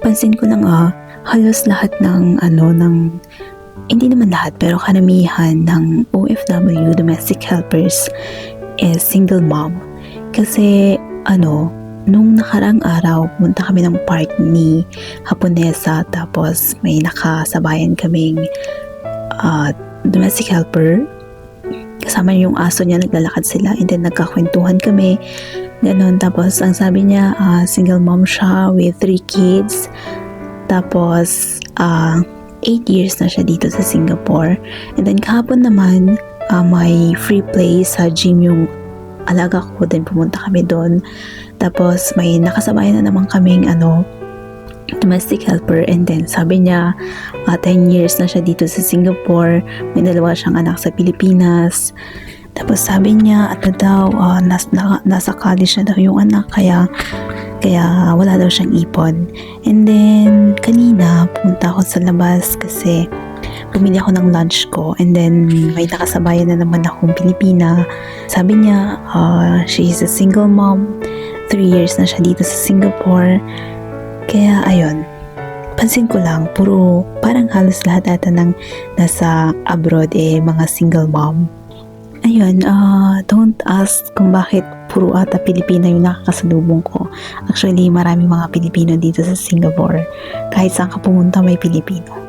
Pansin ko lang halos lahat ng hindi naman lahat pero karamihan ng OFW, domestic helpers, is single mom. Kasi nung nakarang araw, pumunta kami ng park ni Haponesa, tapos may nakasabayan kaming domestic helper. Kasama yung aso niya, naglalakad sila, and then nagkakwentuhan kami. Ganon. Tapos ang sabi niya, single mom siya with 3 kids. Tapos 8 years na siya dito sa Singapore. And then kahapon naman, may free play sa gym yung alaga ko. Then pumunta kami doon. Tapos may nakasabayan na naman kaming domestic helper, and then sabi niya 10 years na siya dito sa Singapore, may 2 siyang anak sa Pilipinas. Tapos sabi niya nasa college na daw yung anak, kaya wala daw siyang ipon. And then kanina pumunta ako sa labas kasi bumili ako ng lunch ko, and then may nakasabayan na naman akong Pilipina. Sabi niya she is a single mom, 3 years na siya dito sa Singapore. Kaya ayun, pansin ko lang, parang halos lahat ata ng nasa abroad mga single mom. Ayun, don't ask kung bakit puro ata Pilipina yung nakakasalubong ko. Actually, marami mga Pilipino dito sa Singapore. Kahit saan ka pumunta, may Pilipino.